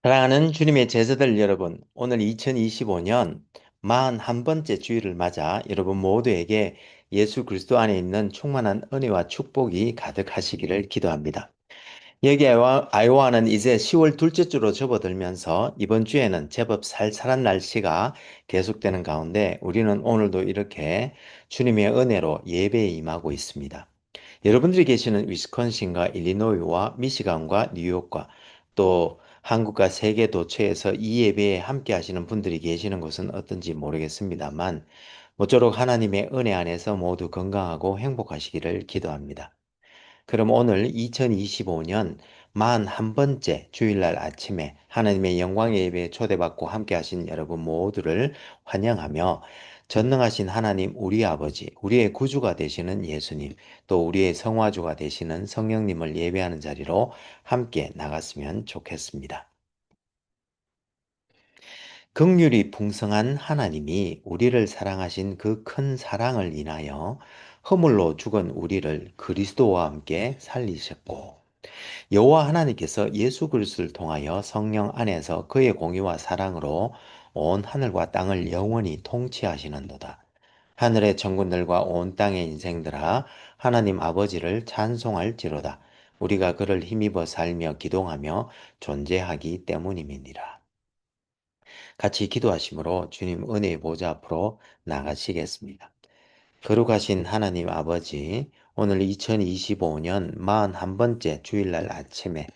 사랑하는 주님의 제자들 여러분, 오늘 2025년 41번째 주일을 맞아 여러분 모두에게 예수 그리스도 안에 있는 충만한 은혜와 축복이 가득하시기를 기도합니다. 여기 아이오와는 이제 10월 둘째 주로 접어들면서 이번 주에는 제법 살살한 날씨가 계속되는 가운데 우리는 오늘도 이렇게 주님의 은혜로 예배에 임하고 있습니다. 여러분들이 계시는 위스콘신과 일리노이와 미시간과 뉴욕과 또 한국과 세계 도처에서 이 예배에 함께 하시는 분들이 계시는 곳은 어떤지 모르겠습니다만 모쪼록 하나님의 은혜 안에서 모두 건강하고 행복하시기를 기도합니다. 그럼 오늘 2025년 41번째 주일날 아침에 하나님의 영광의 예배에 초대받고 함께 하신 여러분 모두를 환영하며 전능하신 하나님 우리 아버지, 우리의 구주가 되시는 예수님, 또 우리의 성화주가 되시는 성령님을 예배하는 자리로 함께 나갔으면 좋겠습니다. 긍휼이 풍성한 하나님이 우리를 사랑하신 그 큰 사랑을 인하여 허물로 죽은 우리를 그리스도와 함께 살리셨고 여호와 하나님께서 예수 그리스도를 통하여 성령 안에서 그의 공의와 사랑으로 온 하늘과 땅을 영원히 통치하시는도다. 하늘의 천군들과 온 땅의 인생들아 하나님 아버지를 찬송할지로다. 우리가 그를 힘입어 살며 기동하며 존재하기 때문임이니라. 같이 기도하심으로 주님 은혜의 보좌 앞으로 나가시겠습니다. 거룩하신 하나님 아버지, 오늘 2025년 41번째 주일날 아침에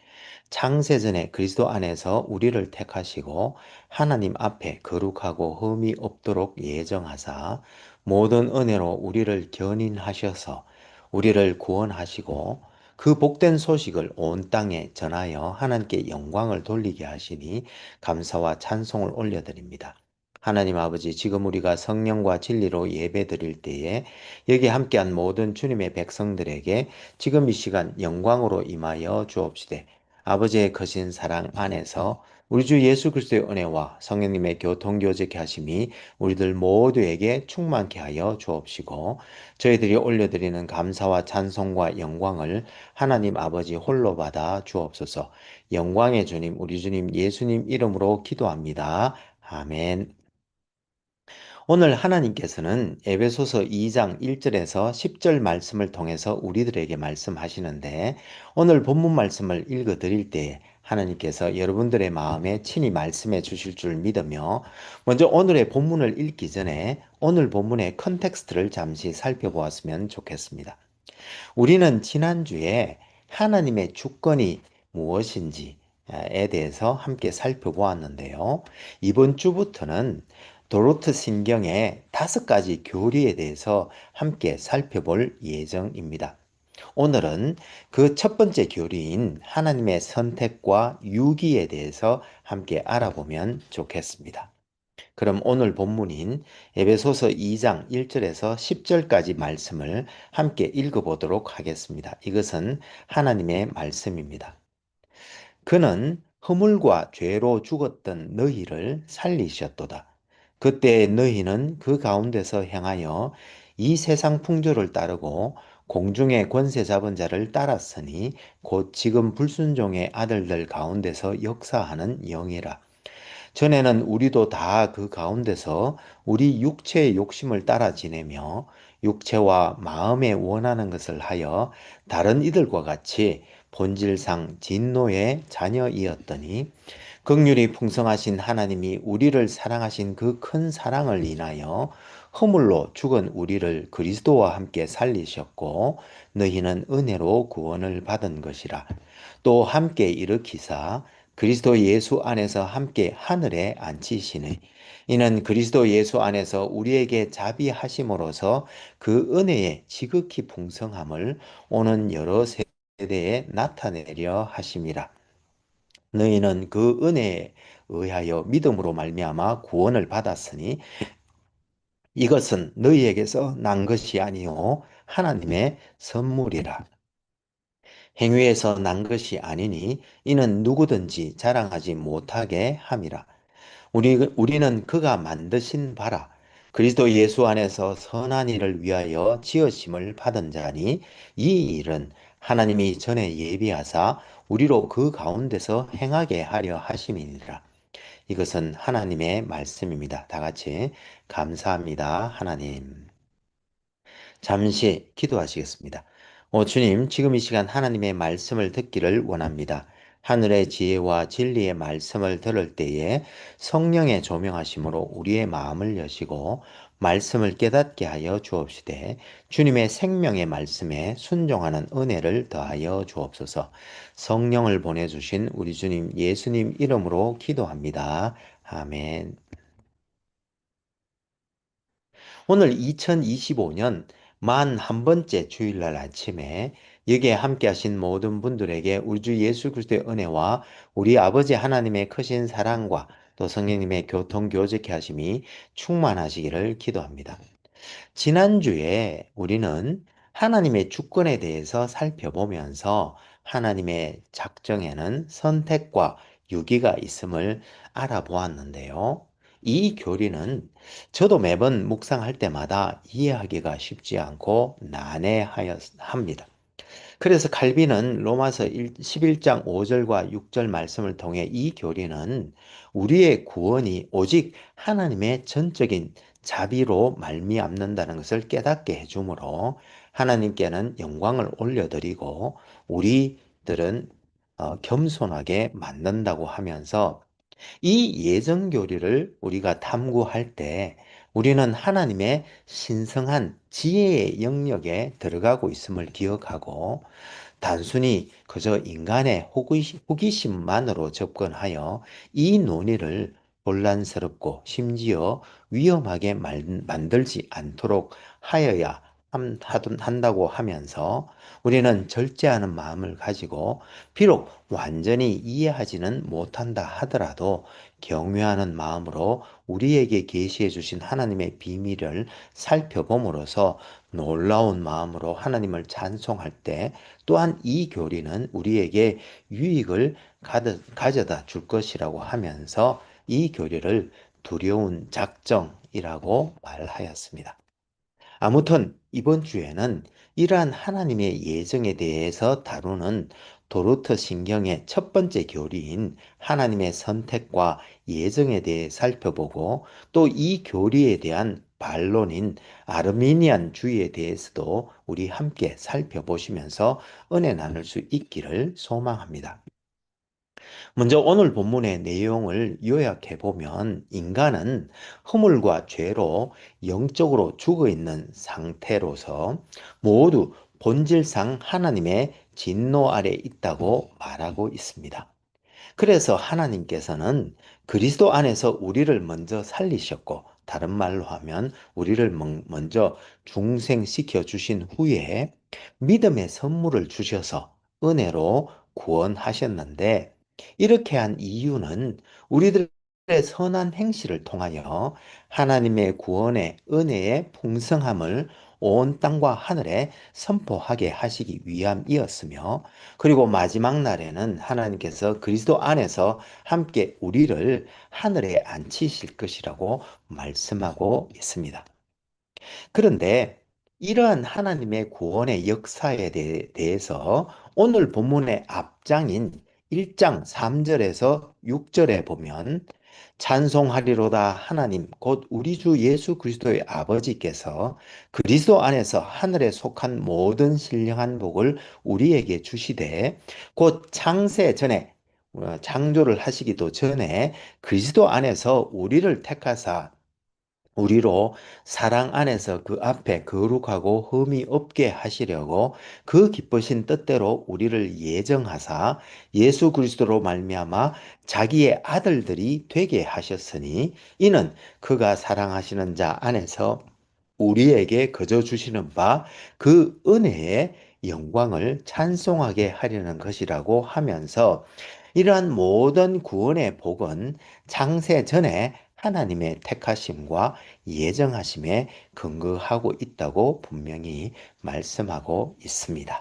창세전에 그리스도 안에서 우리를 택하시고 하나님 앞에 거룩하고 흠이 없도록 예정하사 모든 은혜로 우리를 견인하셔서 우리를 구원하시고 그 복된 소식을 온 땅에 전하여 하나님께 영광을 돌리게 하시니 감사와 찬송을 올려드립니다. 하나님 아버지, 지금 우리가 성령과 진리로 예배드릴 때에 여기 함께한 모든 주님의 백성들에게 지금 이 시간 영광으로 임하여 주옵시되 아버지의 거신 사랑 안에서 우리 주 예수 그리스도의 은혜와 성령님의 교통교제케 하심이 우리들 모두에게 충만케 하여 주옵시고 저희들이 올려드리는 감사와 찬송과 영광을 하나님 아버지 홀로 받아 주옵소서. 영광의 주님, 우리 주님 예수님 이름으로 기도합니다. 아멘. 오늘 하나님께서는 에베소서 2장 1절에서 10절 말씀을 통해서 우리들에게 말씀하시는데 오늘 본문 말씀을 읽어 드릴 때 하나님께서 여러분들의 마음에 친히 말씀해 주실 줄 믿으며 먼저 오늘의 본문을 읽기 전에 오늘 본문의 컨텍스트를 잠시 살펴보았으면 좋겠습니다. 우리는 지난주에 하나님의 주권이 무엇인지에 대해서 함께 살펴보았는데요. 이번 주부터는 도로트 신경의 5가지 교리에 대해서 함께 살펴볼 예정입니다. 오늘은 그 첫 번째 교리인 하나님의 선택과 유기에 대해서 함께 알아보면 좋겠습니다. 그럼 오늘 본문인 에베소서 2장 1절에서 10절까지 말씀을 함께 읽어보도록 하겠습니다. 이것은 하나님의 말씀입니다. 그는 허물과 죄로 죽었던 너희를 살리셨도다. 그때 너희는 그 가운데서 행하여 이 세상 풍조를 따르고 공중의 권세 잡은 자를 따랐으니 곧 지금 불순종의 아들들 가운데서 역사하는 영이라. 전에는 우리도 다 그 가운데서 우리 육체의 욕심을 따라 지내며 육체와 마음에 원하는 것을 하여 다른 이들과 같이 본질상 진노의 자녀이었더니 긍휼이 풍성하신 하나님이 우리를 사랑하신 그 큰 사랑을 인하여 허물로 죽은 우리를 그리스도와 함께 살리셨고 너희는 은혜로 구원을 받은 것이라. 또 함께 일으키사 그리스도 예수 안에서 함께 하늘에 앉히시니 이는 그리스도 예수 안에서 우리에게 자비하심으로써 그 은혜의 지극히 풍성함을 오는 여러 세대에 나타내려 하심이라. 너희는 그 은혜에 의하여 믿음으로 말미암아 구원을 받았으니 이것은 너희에게서 난 것이 아니요 하나님의 선물이라. 행위에서 난 것이 아니니 이는 누구든지 자랑하지 못하게 함이라. 우리는 그가 만드신 바라 그리스도 예수 안에서 선한 일을 위하여 지으심을 받은 자니 이 일은 하나님이 전에 예비하사 우리로 그 가운데서 행하게 하려 하심이니라. 이것은 하나님의 말씀입니다. 다 같이 감사합니다. 하나님. 잠시 기도하시겠습니다. 주님, 지금 이 시간 하나님의 말씀을 듣기를 원합니다. 하늘의 지혜와 진리의 말씀을 들을 때에 성령의 조명하심으로 우리의 마음을 여시고 말씀을 깨닫게 하여 주옵시되 주님의 생명의 말씀에 순종하는 은혜를 더하여 주옵소서. 성령을 보내주신 우리 주님 예수님 이름으로 기도합니다. 아멘. 오늘 2025년 만 한 번째 주일날 아침에 여기에 함께 하신 모든 분들에게 우리 주 예수 그리스도의 은혜와 우리 아버지 하나님의 크신 사랑과 또 성령님의 교통 교제케 하심이 충만하시기를 기도합니다. 지난주에 우리는 하나님의 주권에 대해서 살펴보면서 하나님의 작정에는 선택과 유기가 있음을 알아보았는데요. 이 교리는 저도 매번 묵상할 때마다 이해하기가 쉽지 않고 난해하여 합니다. 그래서 칼빈은 로마서 11장 5절과 6절 말씀을 통해 이 교리는 우리의 구원이 오직 하나님의 전적인 자비로 말미암는다는 것을 깨닫게 해주므로 하나님께는 영광을 올려드리고 우리들은 겸손하게 만든다고 하면서 이 예정 교리를 우리가 탐구할 때 우리는 하나님의 신성한 지혜의 영역에 들어가고 있음을 기억하고 단순히 그저 인간의 호기심만으로 접근하여 이 논의를 혼란스럽고 심지어 위험하게 만들지 않도록 하여야 한다고 하면서 우리는 절제하는 마음을 가지고 비록 완전히 이해하지는 못한다 하더라도 경외하는 마음으로 우리에게 계시해 주신 하나님의 비밀을 살펴봄으로써 놀라운 마음으로 하나님을 찬송할 때 또한 이 교리는 우리에게 유익을 가져다 줄 것이라고 하면서 이 교리를 두려운 작정이라고 말하였습니다. 아무튼 이번 주에는 이러한 하나님의 예정에 대해서 다루는 도르트 신경의 첫 번째 교리인 하나님의 선택과 예정에 대해 살펴보고 또 이 교리에 대한 반론인 아르미니안주의에 대해서도 우리 함께 살펴보시면서 은혜 나눌 수 있기를 소망합니다. 먼저 오늘 본문의 내용을 요약해 보면 인간은 허물과 죄로 영적으로 죽어 있는 상태로서 모두 본질상 하나님의 진노 아래 있다고 말하고 있습니다. 그래서 하나님께서는 그리스도 안에서 우리를 먼저 살리셨고, 다른 말로 하면 우리를 먼저 중생시켜 주신 후에 믿음의 선물을 주셔서 은혜로 구원하셨는데, 이렇게 한 이유는 우리들의 선한 행실을 통하여 하나님의 구원의 은혜의 풍성함을 온 땅과 하늘에 선포하게 하시기 위함이었으며, 그리고 마지막 날에는 하나님께서 그리스도 안에서 함께 우리를 하늘에 앉히실 것이라고 말씀하고 있습니다. 그런데 이러한 하나님의 구원의 역사에 대해서 오늘 본문의 앞장인 1장 3절에서 6절에 보면 찬송하리로다 하나님 곧 우리 주 예수 그리스도의 아버지께서 그리스도 안에서 하늘에 속한 모든 신령한 복을 우리에게 주시되 곧 창세 전에 창조를 하시기도 전에 그리스도 안에서 우리를 택하사 우리로 사랑 안에서 그 앞에 거룩하고 흠이 없게 하시려고 그 기쁘신 뜻대로 우리를 예정하사 예수 그리스도로 말미암아 자기의 아들들이 되게 하셨으니 이는 그가 사랑하시는 자 안에서 우리에게 거저 주시는 바 그 은혜의 영광을 찬송하게 하려는 것이라고 하면서 이러한 모든 구원의 복은 창세 전에 하나님의 택하심과 예정하심에 근거하고 있다고 분명히 말씀하고 있습니다.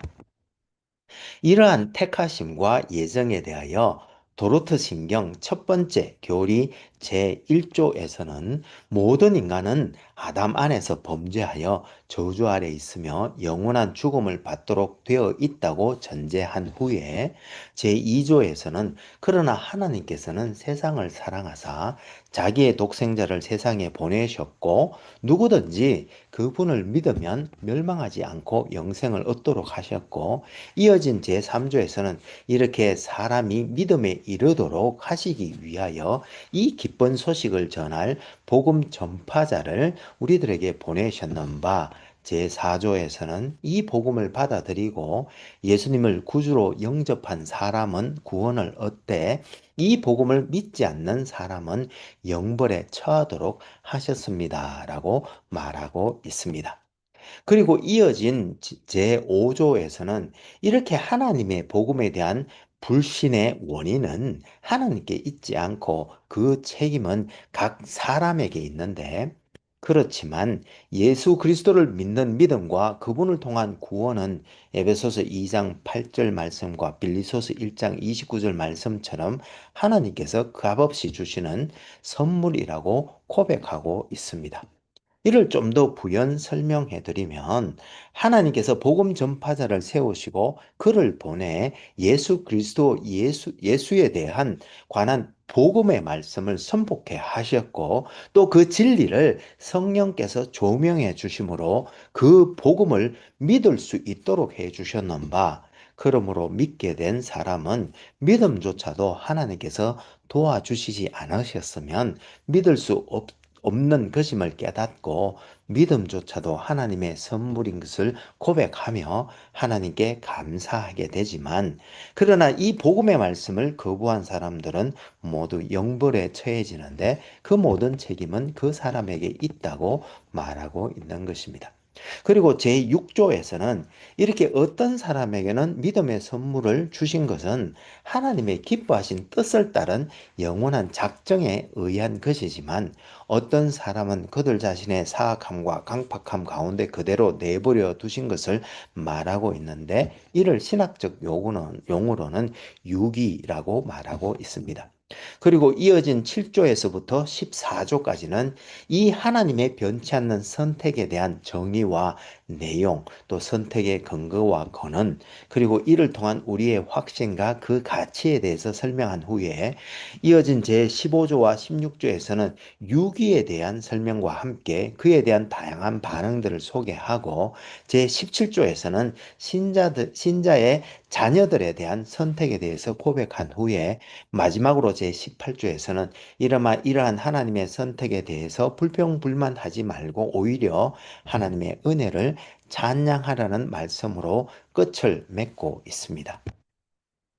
이러한 택하심과 예정에 대하여 도르트 신경 첫 번째 교리 제1조에서는 모든 인간은 아담 안에서 범죄하여 저주 아래 있으며 영원한 죽음을 받도록 되어 있다고 전제한 후에 제2조에서는 그러나 하나님께서는 세상을 사랑하사 자기의 독생자를 세상에 보내셨고 누구든지 그분을 믿으면 멸망하지 않고 영생을 얻도록 하셨고 이어진 제3조에서는 이렇게 사람이 믿음에 이르도록 하시기 위하여 이 기쁜 소식을 전할 복음 전파자를 우리들에게 보내셨는바 제4조에서는 이 복음을 받아들이고 예수님을 구주로 영접한 사람은 구원을 얻되 이 복음을 믿지 않는 사람은 영벌에 처하도록 하셨습니다. 라고 말하고 있습니다. 그리고 이어진 제5조에서는 이렇게 하나님의 복음에 대한 불신의 원인은 하나님께 있지 않고 그 책임은 각 사람에게 있는데 그렇지만 예수 그리스도를 믿는 믿음과 그분을 통한 구원은 에베소서 2장 8절 말씀과 빌리포스 1장 29절 말씀처럼 하나님께서 값없이 주시는 선물이라고 고백하고 있습니다. 이를 좀 더 부연 설명해 드리면 하나님께서 복음 전파자를 세우시고 그를 보내 예수 그리스도 예수에 대한 관한 복음의 말씀을 선포케 하셨고 또 그 진리를 성령께서 조명해 주심으로 그 복음을 믿을 수 있도록 해 주셨는바 그러므로 믿게 된 사람은 믿음조차도 하나님께서 도와주시지 않으셨으면 믿을 수 없는 것임을 깨닫고 믿음조차도 하나님의 선물인 것을 고백하며 하나님께 감사하게 되지만 그러나 이 복음의 말씀을 거부한 사람들은 모두 영벌에 처해지는데 그 모든 책임은 그 사람에게 있다고 말하고 있는 것입니다. 그리고 제6조에서는 이렇게 어떤 사람에게는 믿음의 선물을 주신 것은 하나님의 기뻐하신 뜻을 따른 영원한 작정에 의한 것이지만 어떤 사람은 그들 자신의 사악함과 강팍함 가운데 그대로 내버려 두신 것을 말하고 있는데 이를 신학적 용어로는 유기라고 말하고 있습니다. 그리고 이어진 7조에서부터 14조까지는 이 하나님의 변치 않는 선택에 대한 정의와 내용, 또 선택의 근거와 근원, 그리고 이를 통한 우리의 확신과 그 가치에 대해서 설명한 후에 이어진 제15조와 16조에서는 유기에 대한 설명과 함께 그에 대한 다양한 반응들을 소개하고 제17조에서는 신자의 자녀들에 대한 선택에 대해서 고백한 후에 마지막으로 제18조에서는 이러한 하나님의 선택에 대해서 불평불만하지 말고 오히려 하나님의 은혜를 찬양하라는 말씀으로 끝을 맺고 있습니다.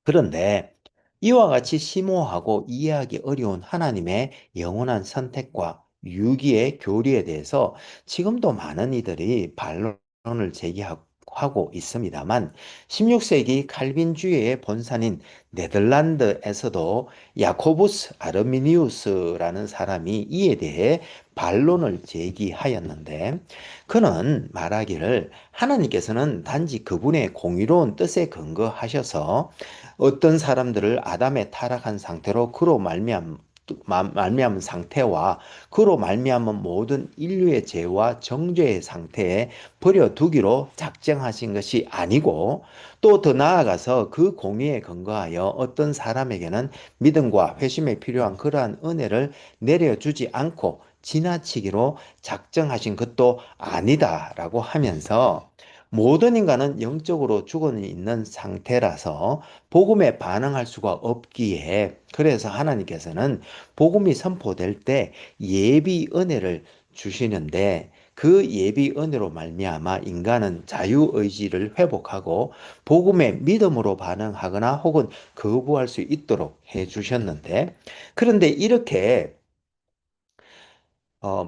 그런데 이와 같이 심오하고 이해하기 어려운 하나님의 영원한 선택과 유기의 교리에 대해서 지금도 많은 이들이 반론을 제기하고 있습니다만 16세기 칼빈주의의 본산인 네덜란드에서도 야코부스 아르미니우스라는 사람이 이에 대해 반론을 제기하였는데 그는 말하기를 하나님께서는 단지 그분의 공의로운 뜻에 근거하셔서 어떤 사람들을 아담의 타락한 상태로 그로 말미암은 상태와 그로 말미암은 모든 인류의 죄와 정죄의 상태에 버려두기로 작정하신 것이 아니고 또 더 나아가서 그 공의에 근거하여 어떤 사람에게는 믿음과 회심에 필요한 그러한 은혜를 내려주지 않고 지나치기로 작정하신 것도 아니다라고 하면서 모든 인간은 영적으로 죽어 있는 상태라서 복음에 반응할 수가 없기에 그래서 하나님께서는 복음이 선포될 때 예비 은혜를 주시는데 그 예비 은혜로 말미암아 인간은 자유 의지를 회복하고 복음의 믿음으로 반응하거나 혹은 거부할 수 있도록 해 주셨는데 그런데 이렇게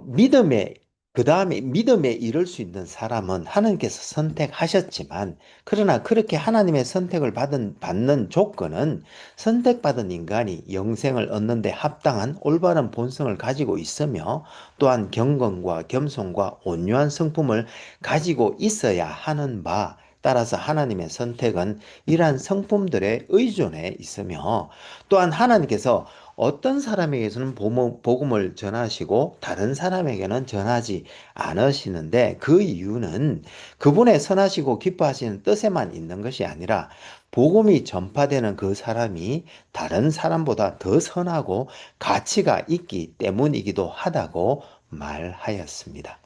믿음에, 그 다음에 믿음에 이를 수 있는 사람은 하나님께서 선택하셨지만, 그러나 그렇게 하나님의 선택을 받는 조건은 선택받은 인간이 영생을 얻는 데 합당한 올바른 본성을 가지고 있으며, 또한 경건과 겸손과 온유한 성품을 가지고 있어야 하는 바, 따라서 하나님의 선택은 이러한 성품들의 의존에 있으며, 또한 하나님께서 어떤 사람에게서는 복음을 전하시고 다른 사람에게는 전하지 않으시는데 그 이유는 그분의 선하시고 기뻐하시는 뜻에만 있는 것이 아니라 복음이 전파되는 그 사람이 다른 사람보다 더 선하고 가치가 있기 때문이기도 하다고 말하였습니다.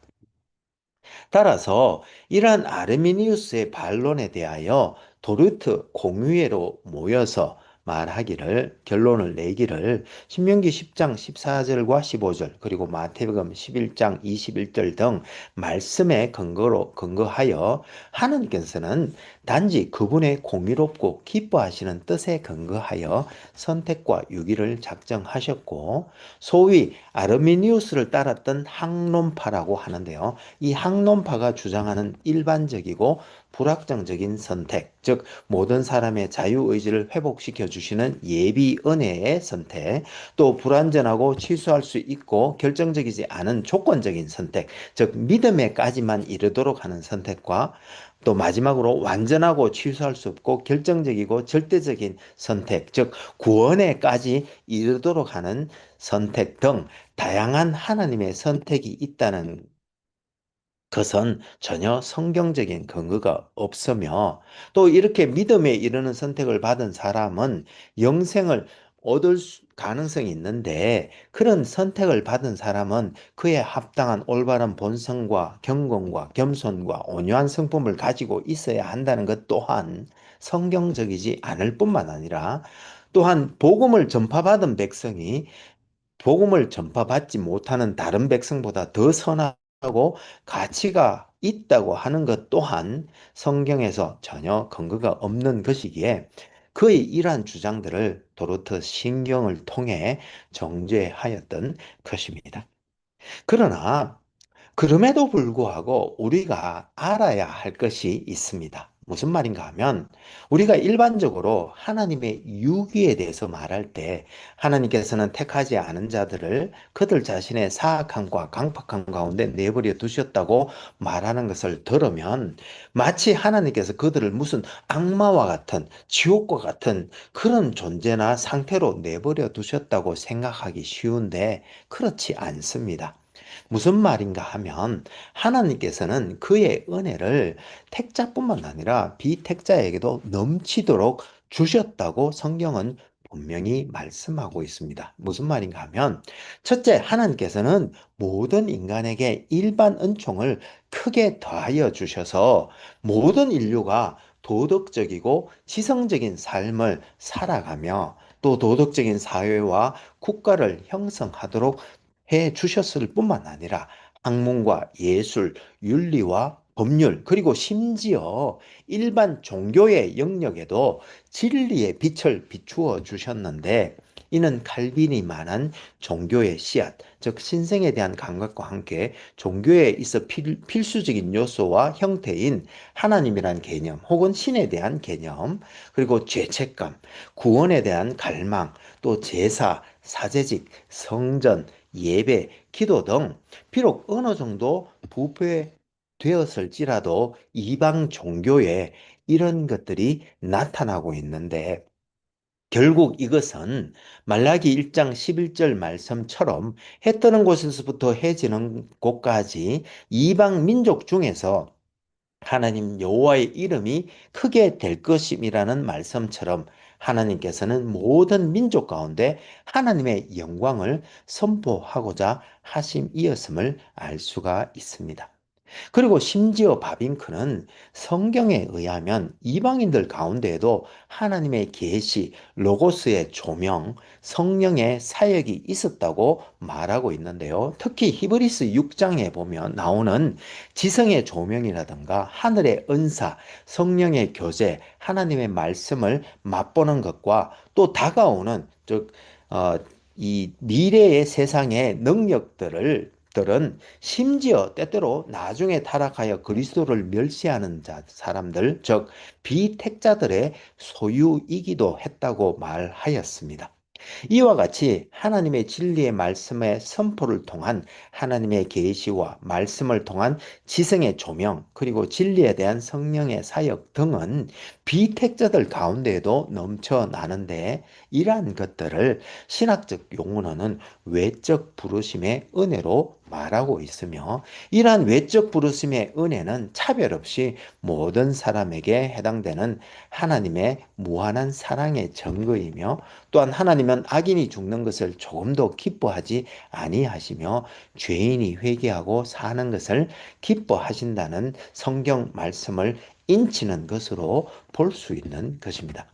따라서 이러한 아르미니우스의 반론에 대하여 도르트 공의회로 모여서 말하기를 결론을 내기를 신명기 10장 14절과 15절 그리고 마태복음 11장 21절 등 말씀에 근거하여 하나님께서는 단지 그분의 공의롭고 기뻐하시는 뜻에 근거하여 선택과 유기를 작정하셨고 소위 아르미니우스를 따랐던 항론파라고 하는데요. 이 학론파가 주장하는 일반적이고 불확정적인 선택, 즉 모든 사람의 자유의지를 회복시켜 주시는 예비 은혜의 선택, 또 불완전하고 취소할 수 있고 결정적이지 않은 조건적인 선택, 즉 믿음에까지만 이르도록 하는 선택과 또 마지막으로 완전하고 취소할 수 없고 결정적이고 절대적인 선택, 즉 구원에까지 이르도록 하는 선택 등 다양한 하나님의 선택이 있다는 그것은 전혀 성경적인 근거가 없으며 또 이렇게 믿음에 이르는 선택을 받은 사람은 영생을 얻을 가능성이 있는데 그런 선택을 받은 사람은 그에 합당한 올바른 본성과 경건과 겸손과 온유한 성품을 가지고 있어야 한다는 것 또한 성경적이지 않을 뿐만 아니라 또한 복음을 전파받은 백성이 복음을 전파받지 못하는 다른 백성보다 더 선하고 가치가 있다고 하는 것 또한 성경에서 전혀 근거가 없는 것이기에 그의 이러한 주장들을 도르트 신경을 통해 정죄하였던 것입니다. 그러나 그럼에도 불구하고 우리가 알아야 할 것이 있습니다. 무슨 말인가 하면 우리가 일반적으로 하나님의 유기에 대해서 말할 때 하나님께서는 택하지 않은 자들을 그들 자신의 사악함과 강팍함 가운데 내버려 두셨다고 말하는 것을 들으면 마치 하나님께서 그들을 무슨 악마와 같은 지옥과 같은 그런 존재나 상태로 내버려 두셨다고 생각하기 쉬운데 그렇지 않습니다. 무슨 말인가 하면 하나님께서는 그의 은혜를 택자뿐만 아니라 비택자에게도 넘치도록 주셨다고 성경은 분명히 말씀하고 있습니다. 무슨 말인가 하면 첫째, 하나님께서는 모든 인간에게 일반 은총을 크게 더하여 주셔서 모든 인류가 도덕적이고 지성적인 삶을 살아가며 또 도덕적인 사회와 국가를 형성하도록 해 주셨을 뿐만 아니라 학문과 예술, 윤리와 법률, 그리고 심지어 일반 종교의 영역에도 진리의 빛을 비추어 주셨는데 이는 칼빈이 말한 종교의 씨앗, 즉 신생에 대한 감각과 함께 종교에 있어 필수적인 요소와 형태인 하나님이란 개념 혹은 신에 대한 개념, 그리고 죄책감, 구원에 대한 갈망, 또 제사, 사제직, 성전, 예배, 기도 등 비록 어느 정도 부패되었을지라도 이방 종교에 이런 것들이 나타나고 있는데 결국 이것은 말라기 1장 11절 말씀처럼 해 뜨는 곳에서부터 해 지는 곳까지 이방 민족 중에서 하나님 여호와의 이름이 크게 될 것임이라는 말씀처럼 하나님께서는 모든 민족 가운데 하나님의 영광을 선포하고자 하심이었음을 알 수가 있습니다. 그리고 심지어 바빙크는 성경에 의하면 이방인들 가운데에도 하나님의 계시, 로고스의 조명, 성령의 사역이 있었다고 말하고 있는데요. 특히 히브리스 6장에 보면 나오는 지성의 조명이라든가 하늘의 은사, 성령의 교제, 하나님의 말씀을 맛보는 것과 또 다가오는 즉 이 미래의 세상의 능력들을 들은 심지어 때때로 나중에 타락하여 그리스도를 멸시하는 사람들, 즉 비택자들의 소유이기도 했다고 말하였습니다. 이와 같이 하나님의 진리의 말씀의 선포를 통한 하나님의 계시와 말씀을 통한 지성의 조명, 그리고 진리에 대한 성령의 사역 등은 비택자들 가운데에도 넘쳐나는데, 이러한 것들을 신학적 용어로는 외적 부르심의 은혜로 말하고 있으며, 이러한 외적 부르심의 은혜는 차별 없이 모든 사람에게 해당되는 하나님의 무한한 사랑의 증거이며, 또한 하나님은 악인이 죽는 것을 조금도 기뻐하지 아니하시며 죄인이 회개하고 사는 것을 기뻐하신다는 성경 말씀을 인치는 것으로 볼 수 있는 것입니다.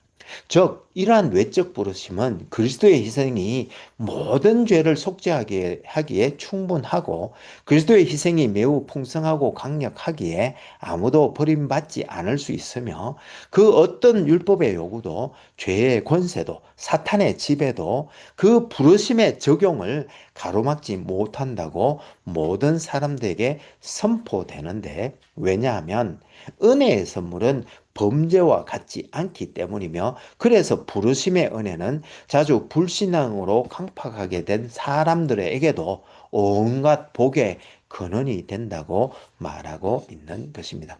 즉, 이러한 외적 부르심은 그리스도의 희생이 모든 죄를 속죄하게 하기에 충분하고, 그리스도의 희생이 매우 풍성하고 강력하기에 아무도 버림받지 않을 수 있으며, 그 어떤 율법의 요구도, 죄의 권세도, 사탄의 지배도 그 부르심의 적용을 가로막지 못한다고 모든 사람들에게 선포되는데, 왜냐하면 은혜의 선물은 범죄와 같지 않기 때문이며, 그래서 부르심의 은혜는 자주 불신앙으로 강팍하게 된 사람들에게도 온갖 복의 근원이 된다고 말하고 있는 것입니다.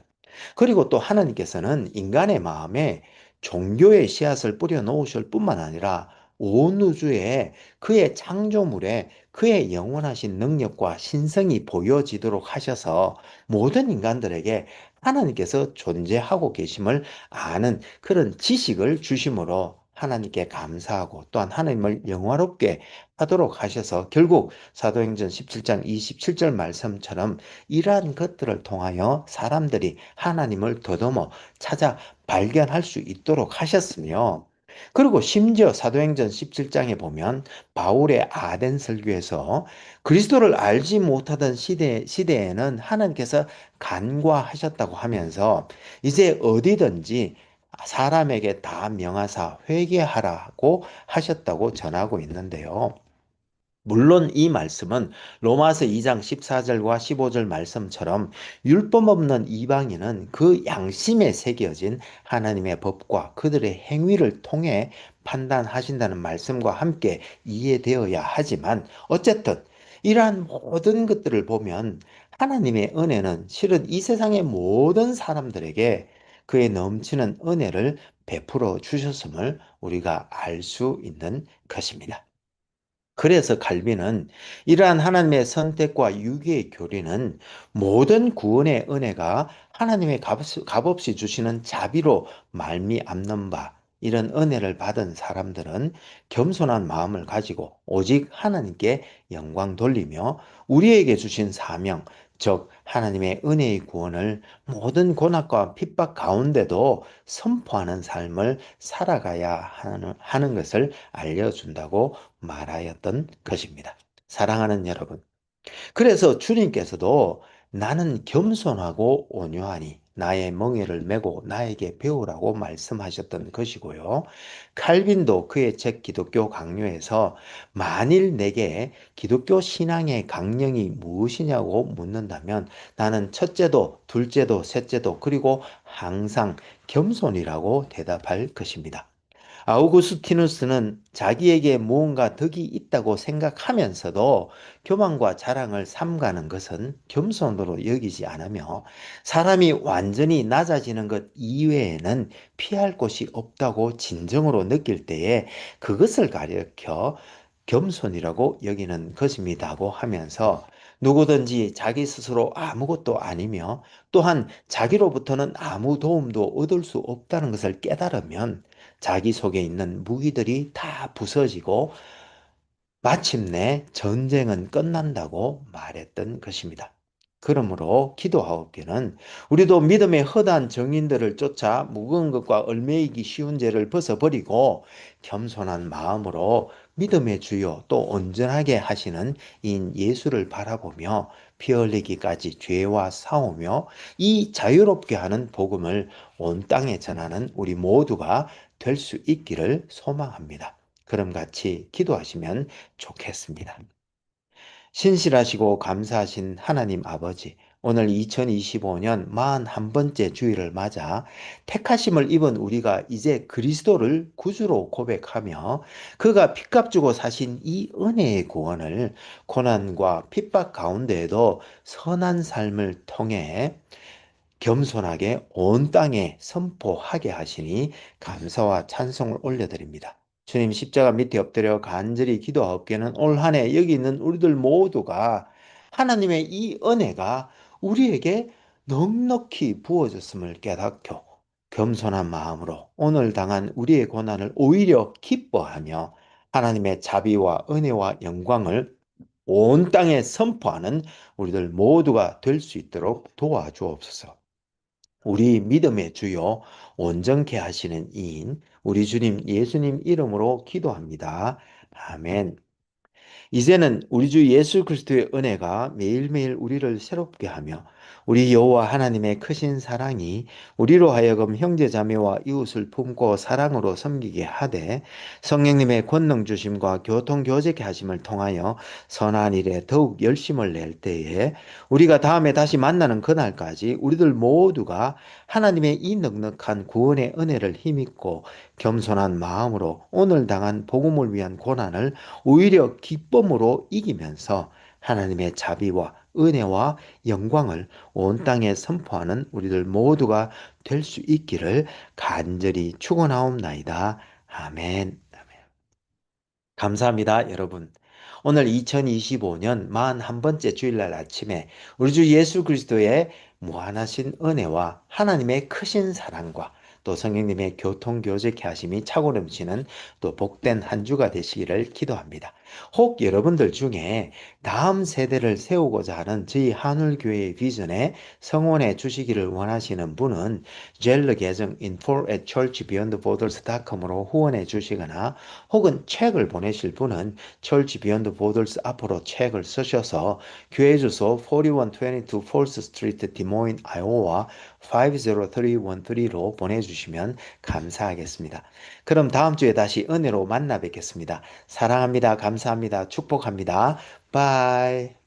그리고 또 하나님께서는 인간의 마음에 종교의 씨앗을 뿌려 놓으실 뿐만 아니라 온 우주에 그의 창조물에 그의 영원하신 능력과 신성이 보여지도록 하셔서 모든 인간들에게 하나님께서 존재하고 계심을 아는 그런 지식을 주심으로 하나님께 감사하고, 또한 하나님을 영화롭게 하도록 하셔서 결국 사도행전 17장 27절 말씀처럼 이러한 것들을 통하여 사람들이 하나님을 더더머 찾아 발견할 수 있도록 하셨으며, 그리고 심지어 사도행전 17장에 보면 바울의 아덴 설교에서 그리스도를 알지 못하던 시대에는 하나님께서 간과하셨다고 하면서 이제 어디든지 사람에게 다 명하사 회개하라고 하셨다고 전하고 있는데요. 물론 이 말씀은 로마서 2장 14절과 15절 말씀처럼 율법 없는 이방인은 그 양심에 새겨진 하나님의 법과 그들의 행위를 통해 판단하신다는 말씀과 함께 이해되어야 하지만, 어쨌든 이러한 모든 것들을 보면 하나님의 은혜는 실은 이 세상의 모든 사람들에게 그의 넘치는 은혜를 베풀어 주셨음을 우리가 알 수 있는 것입니다. 그래서 갈비는 이러한 하나님의 선택과 유기의 교리는 모든 구원의 은혜가 하나님의 값없이 주시는 자비로 말미암는 바, 이런 은혜를 받은 사람들은 겸손한 마음을 가지고 오직 하나님께 영광 돌리며 우리에게 주신 사명, 즉 하나님의 은혜의 구원을 모든 고난과 핍박 가운데도 선포하는 삶을 살아가야 하는 것을 알려준다고 말하였던 것입니다. 사랑하는 여러분, 그래서 주님께서도 나는 겸손하고 온유하니 나의 멍에를 메고 나에게 배우라고 말씀하셨던 것이고요. 칼빈도 그의 책 기독교 강요에서 만일 내게 기독교 신앙의 강령이 무엇이냐고 묻는다면 나는 첫째도 둘째도 셋째도 그리고 항상 겸손이라고 대답할 것입니다. 아우구스티누스는 자기에게 무언가 덕이 있다고 생각하면서도 교만과 자랑을 삼가는 것은 겸손으로 여기지 않으며, 사람이 완전히 낮아지는 것 이외에는 피할 곳이 없다고 진정으로 느낄 때에 그것을 가리켜 겸손이라고 여기는 것입니다고 하면서, 누구든지 자기 스스로 아무것도 아니며 또한 자기로부터는 아무 도움도 얻을 수 없다는 것을 깨달으면 자기 속에 있는 무기들이 다 부서지고 마침내 전쟁은 끝난다고 말했던 것입니다. 그러므로 기도하옵기는 우리도 믿음의 허다한 정인들을 쫓아 무거운 것과 얽매이기 쉬운 죄를 벗어버리고 겸손한 마음으로 믿음의 주요 또 온전하게 하시는 인 예수를 바라보며 피 흘리기까지 죄와 싸우며 이 자유롭게 하는 복음을 온 땅에 전하는 우리 모두가 될 수 있기를 소망합니다. 그럼 같이 기도하시면 좋겠습니다. 신실하시고 감사하신 하나님 아버지, 오늘 2025년 41번째 주일을 맞아 택하심을 입은 우리가 이제 그리스도를 구주로 고백하며 그가 핏값 주고 사신 이 은혜의 구원을 고난과 핍박 가운데에도 선한 삶을 통해 겸손하게 온 땅에 선포하게 하시니 감사와 찬송을 올려드립니다. 주님 십자가 밑에 엎드려 간절히 기도하옵기는 올 한 해 여기 있는 우리들 모두가 하나님의 이 은혜가 우리에게 넉넉히 부어졌음을 깨닫고 겸손한 마음으로 오늘 당한 우리의 고난을 오히려 기뻐하며 하나님의 자비와 은혜와 영광을 온 땅에 선포하는 우리들 모두가 될 수 있도록 도와주옵소서. 우리 믿음의 주요 온전케 하시는 이인 우리 주님 예수님 이름으로 기도합니다. 아멘. 이제는 우리 주 예수 그리스도의 은혜가 매일매일 우리를 새롭게 하며 우리 여호와 하나님의 크신 사랑이 우리로 하여금 형제자매와 이웃을 품고 사랑으로 섬기게 하되 성령님의 권능 주심과 교통 교제케 하심을 통하여 선한 일에 더욱 열심을 낼 때에 우리가 다음에 다시 만나는 그날까지 우리들 모두가 하나님의 이 넉넉한 구원의 은혜를 힘입고 겸손한 마음으로 오늘 당한 복음을 위한 고난을 오히려 기쁨으로 이기면서 하나님의 자비와 은혜와 영광을 온 땅에 선포하는 우리들 모두가 될 수 있기를 간절히 축원하옵나이다. 아멘. 감사합니다, 여러분. 오늘 2025년 41번째 주일날 아침에 우리 주 예수 그리스도의 무한하신 은혜와 하나님의 크신 사랑과 또 성령님의 교통교제케 하심이 차고 넘치는 또 복된 한 주가 되시기를 기도합니다. 혹 여러분들 중에 다음 세대를 세우고자 하는 저희 한울교회의 비전에 성원해 주시기를 원하시는 분은 젤러 계정 info@churchbeyondborders.com으로 후원해 주시거나 혹은 책을 보내실 분은 Church Beyond Borders 앞으로 책을 쓰셔서 교회 주소 4122 Fourth Street, 디모인, 아이오와 50313로 보내주시면 감사하겠습니다. 그럼 다음 주에 다시 은혜로 만나 뵙겠습니다. 사랑합니다. 감사합니다. 축복합니다. 바이.